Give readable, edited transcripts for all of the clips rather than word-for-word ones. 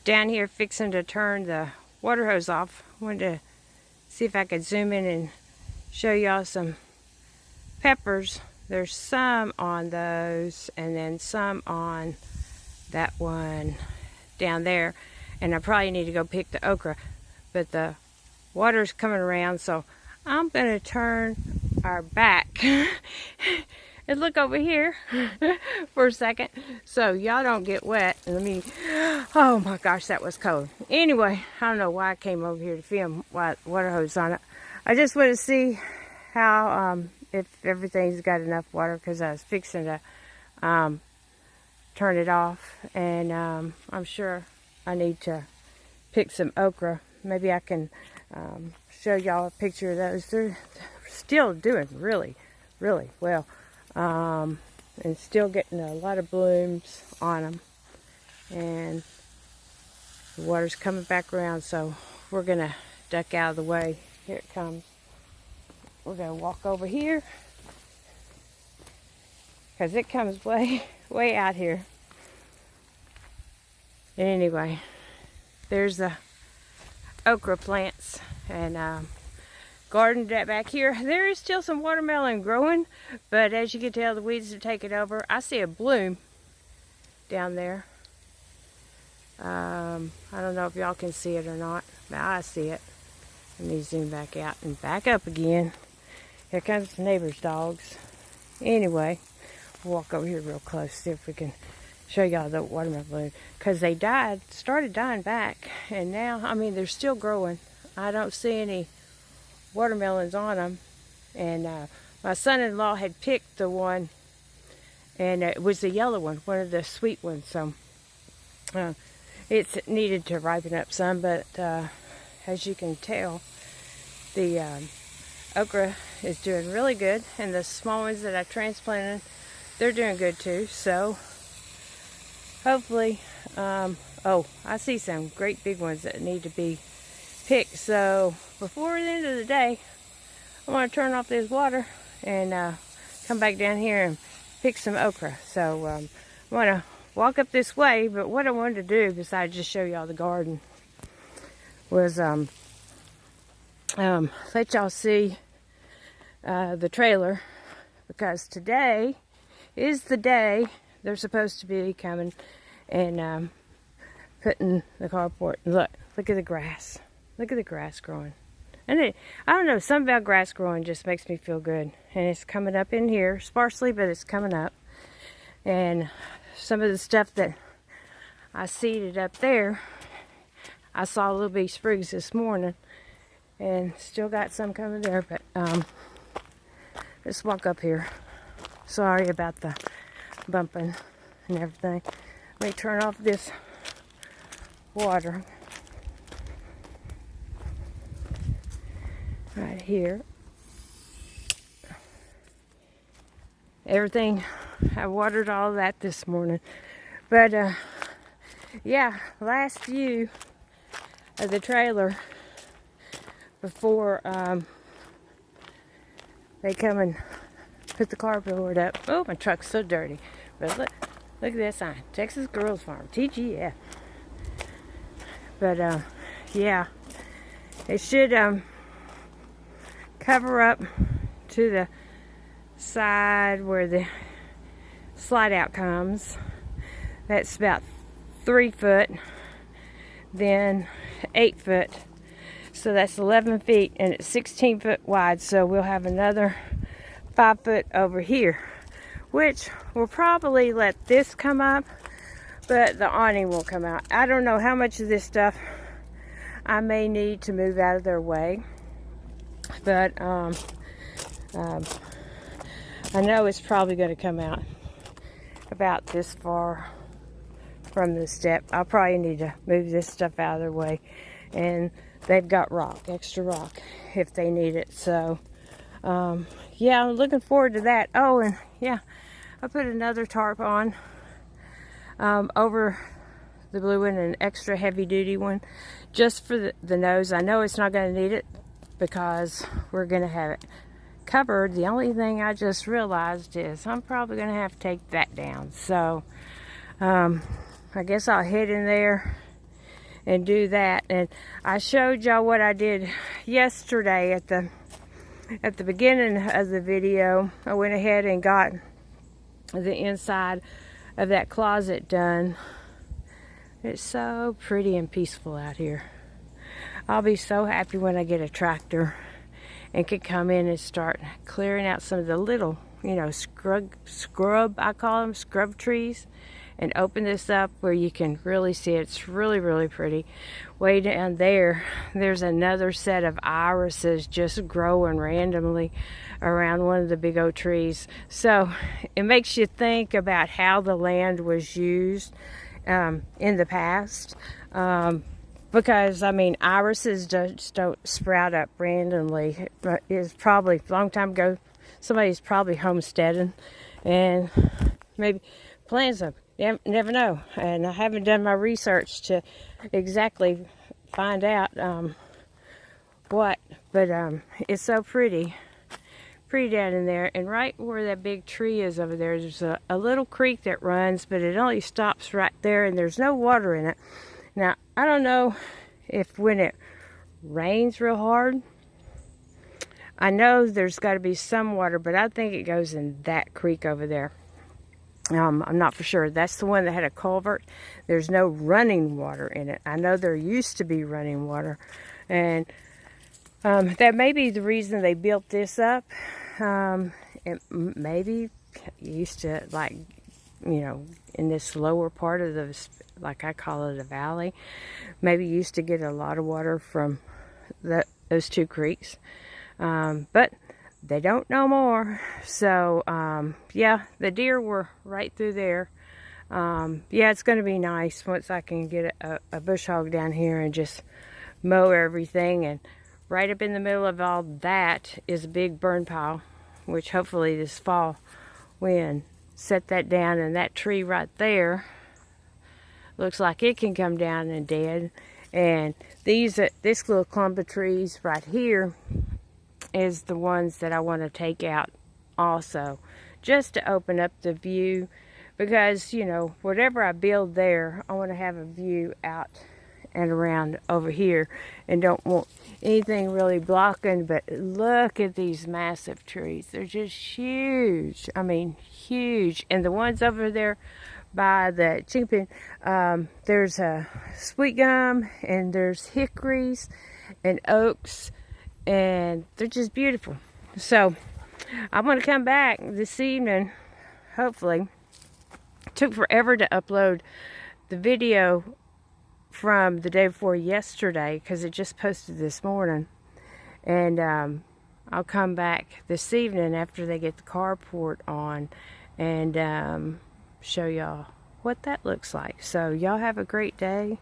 down here fixing to turn the water hose off. Wanted to see if I could zoom in and show y'all some peppers. There's some on those and then some on that one down there. And I probably need to go pick the okra. But the water's coming around, so I'm going to turn our back and look over here for a second so y'all don't get wet. Let me, oh my gosh, that was cold. Anyway, I don't know why I came over here to film water hose on it. I just want to see how, if everything's got enough water, because I was fixing to turn it off, and I'm sure I need to pick some okra. Maybe I can show y'all a picture of those. They're still doing really, really well. And still getting a lot of blooms on them. And the water's coming back around, so we're going to duck out of the way. Here it comes. We're going to walk over here, because it comes way, way out here. And anyway, there's the okra plants, and garden back here. There is still some watermelon growing, but as you can tell, the weeds have taken over. I see a bloom down there. I don't know if y'all can see it or not, but I see it. Let me zoom back out and back up again. Here comes the neighbor's dogs. Anyway, we'll walk over here real close, see if we can show y'all the watermelon bloom, because they started dying back, and now, I mean, they're still growing. I don't see any watermelons on them, and my son-in-law had picked the one, and it was the yellow one, one of the sweet ones, so it's needed to ripen up some, but as you can tell, the okra is doing really good, and the small ones that I transplanted, they're doing good too. So hopefully, oh, I see some great big ones that need to be picked. So before the end of the day, I want to turn off this water and come back down here and pick some okra. So I want to walk up this way, but what I wanted to do, besides just show y'all the garden, was let y'all see the trailer, because today is the day they're supposed to be coming and putting the carport. Look at the grass. Look at the grass growing. And I don't know, something about grass growing just makes me feel good. And it's coming up in here, sparsely, but it's coming up. And some of the stuff that I seeded up there, I saw little bitty sprigs this morning, and still got some coming there, but let's walk up here. Sorry about the bumping and everything. Let me turn off this water right here. Everything, I watered all of that this morning, but yeah, last view of the trailer before they come and put the carport up. Oh, my truck's so dirty. But look at that sign. Texas Girls Farm, TGF. But yeah, it should cover up to the side where the slide out comes. That's about 3 foot, then 8 foot. So that's 11 feet, and it's 16 foot wide. So we'll have another 5 foot over here, which will probably let this come up, but the awning will come out. I don't know how much of this stuff I may need to move out of their way, but I know it's probably going to come out about this far from the step. I'll probably need to move this stuff out of their way, and they've got rock, extra rock, if they need it. So yeah, I'm looking forward to that. Oh, and yeah, I put another tarp on over the blue one, an extra heavy duty one, just for the nose. I know it's not going to need it because we're going to have it covered. The only thing I just realized is I'm probably going to have to take that down. So I guess I'll head in there and do that. And I showed y'all what I did yesterday at the beginning of the video. I went ahead and got the inside of that closet done. It's so pretty and peaceful out here. I'll be so happy when I get a tractor and can come in and start clearing out some of the little, you know, scrub, I call them, scrub trees, and open this up where you can really see it. It's really, really pretty. Way down there, there's another set of irises just growing randomly around one of the big oak trees. So it makes you think about how the land was used in the past. Because, I mean, irises just don't sprout up randomly. It's probably a long time ago, somebody's probably homesteading and maybe plants them. You never know. And I haven't done my research to exactly find out what. But it's so pretty. Pretty down in there. And right where that big tree is over there, there's a little creek that runs, but it only stops right there and there's no water in it. Now, I don't know if when it rains real hard, I know there's got to be some water, but I think it goes in that creek over there. I'm not for sure. That's the one that had a culvert. There's no running water in it. I know there used to be running water. And that may be the reason they built this up. It maybe used to, like, you know, in this lower part of the, like I call it a valley, maybe used to get a lot of water from those two creeks. But they don't no more. So, yeah, the deer were right through there. Yeah, it's going to be nice once I can get a bush hog down here and just mow everything. And right up in the middle of all that is a big burn pile, which hopefully this fall wind set that down. And that tree right there looks like it can come down and dead. And this little clump of trees right here is the ones that I want to take out also, just to open up the view, because, you know, whatever I build there, I want to have a view out and around over here, and don't want anything really blocking. But look at these massive trees. They're just huge. I mean, huge. And the ones over there by the chicken, there's a sweet gum, and there's hickories and oaks, and they're just beautiful. So I'm going to come back this evening, hopefully. It took forever to upload the video from the day before yesterday because it just posted this morning. And I'll come back this evening after they get the carport on and show y'all what that looks like. So y'all have a great day.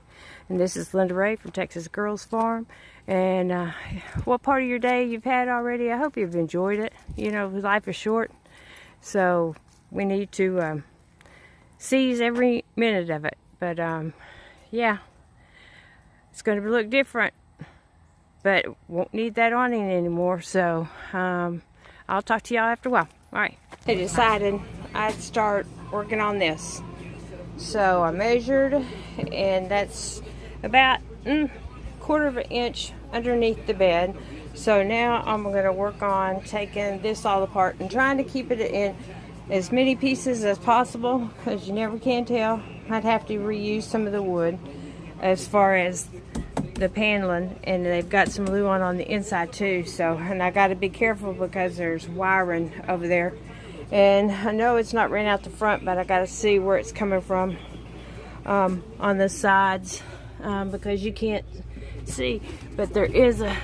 And this is Linda Ray from Texas Girls Farm. And what part of your day you've had already, I hope you've enjoyed it. You know, life is short, so we need to seize every minute of it. But yeah, it's going to look different, but won't need that awning anymore. So I'll talk to y'all after a while. All right, I decided I'd start working on this. So I measured, and that's about 1/4 of an inch underneath the bed. So now I'm going to work on taking this all apart and trying to keep it in as many pieces as possible, because you never can tell. I'd have to reuse some of the wood as far as the paneling, and they've got some glue on the inside too. So, and I got to be careful because there's wiring over there, and I know it's not ran out the front, but I got to see where it's coming from on the sides, because you can't see, but there is a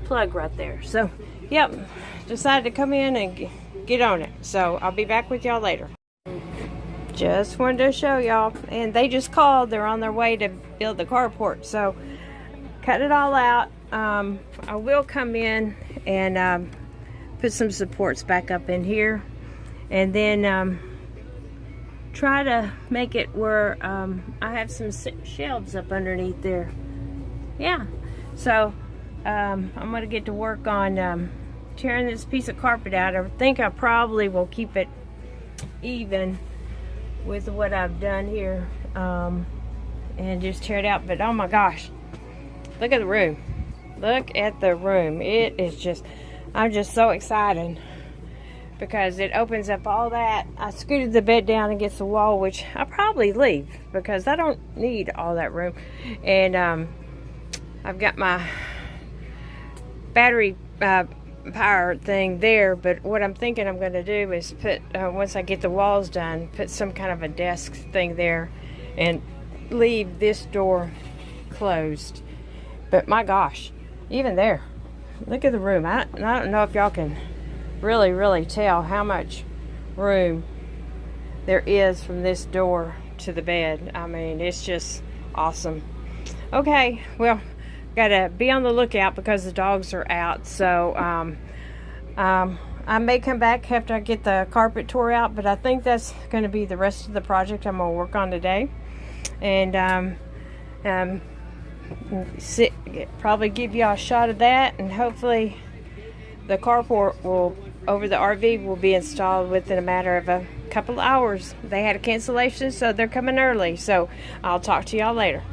plug right there. So yep, decided to come in and get on it. So I'll be back with y'all later. Just wanted to show y'all, and they just called. They're on their way to build the carport, so cut it all out. I will come in and put some supports back up in here, and then try to make it where I have some shelves up underneath there. Yeah, so I'm going to get to work on tearing this piece of carpet out. I think I probably will keep it even with what I've done here and just tear it out. But oh my gosh, look at the room. Look at the room. It is just, I'm just so excited because it opens up all that. I scooted the bed down against the wall, which I'll probably leave because I don't need all that room. And I've got my battery power thing there, but what I'm thinking I'm going to do is put, once I get the walls done, put some kind of a desk thing there and leave this door closed. But my gosh, even there, look at the room. I don't know if y'all can really tell how much room there is from this door to the bed. I mean, it's just awesome. Okay, well, gotta be on the lookout because the dogs are out. So I may come back after I get the carpet tore out, but I think that's going to be the rest of the project I'm going to work on today. And probably give y'all a shot of that, and hopefully the carport will over the RV will be installed within a matter of a couple of hours. They had a cancellation, so they're coming early. So I'll talk to y'all later.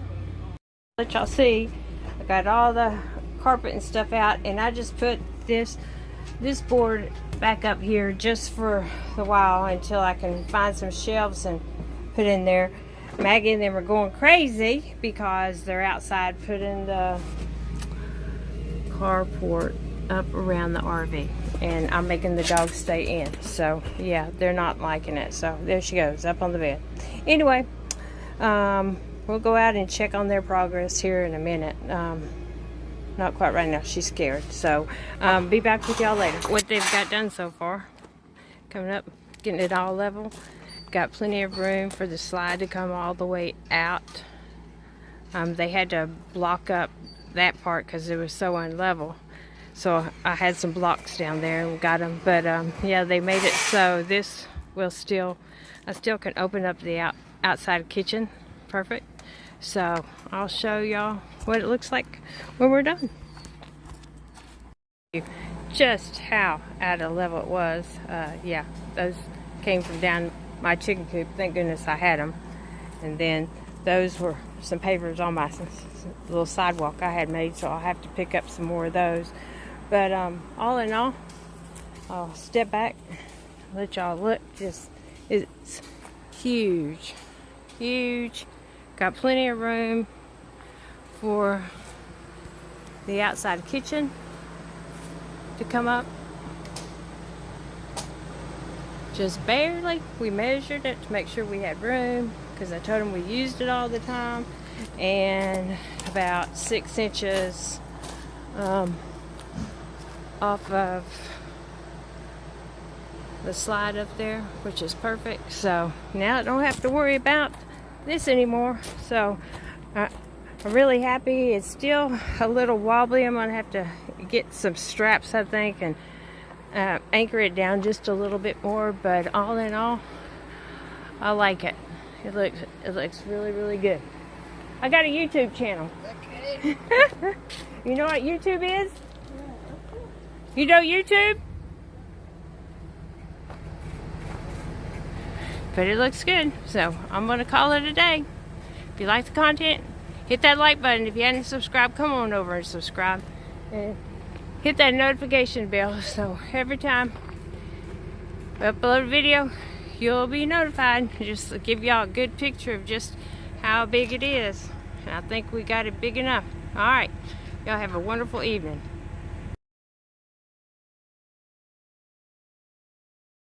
Let y'all see, I got all the carpet and stuff out, and I just put this board back up here just for a while until I can find some shelves and put in there. Maggie and them are going crazy because they're outside putting the carport up around the RV, and I'm making the dogs stay in. So yeah, they're not liking it. So there she goes up on the bed. Anyway, we'll go out and check on their progress here in a minute. Not quite right now, she's scared. So be back with y'all later. What they've got done so far, coming up, getting it all level. Got plenty of room for the slide to come all the way out. They had to block up that part because it was so unlevel. So I had some blocks down there and got them. But yeah, they made it so this will still, I still can open up the outside kitchen. Perfect. So I'll show y'all what it looks like when we're done. Just how out of level it was. Yeah, those came from down my chicken coop. Thank goodness I had them. And then those were some pavers on my little sidewalk I had made, so I'll have to pick up some more of those. But all in all, I'll step back, let y'all look. Just, it's huge, huge. Got plenty of room for the outside kitchen to come up. Just barely. We measured it to make sure we had room because I told them we used it all the time. And about 6 inches off of the slide up there, which is perfect. So now I don't have to worry about this anymore. So I'm really happy. It's still a little wobbly. I'm gonna have to get some straps, I think, and anchor it down just a little bit more. But all in all, I like it. It looks really good. I got a YouTube channel. Okay. You know what YouTube is? You know YouTube? But it looks good, so I'm gonna call it a day. If you like the content, hit that like button. If you hadn't subscribed, come on over and subscribe. And hit that notification bell so every time I upload a video, you'll be notified. Just to give y'all a good picture of just how big it is. And I think we got it big enough. Alright, y'all have a wonderful evening.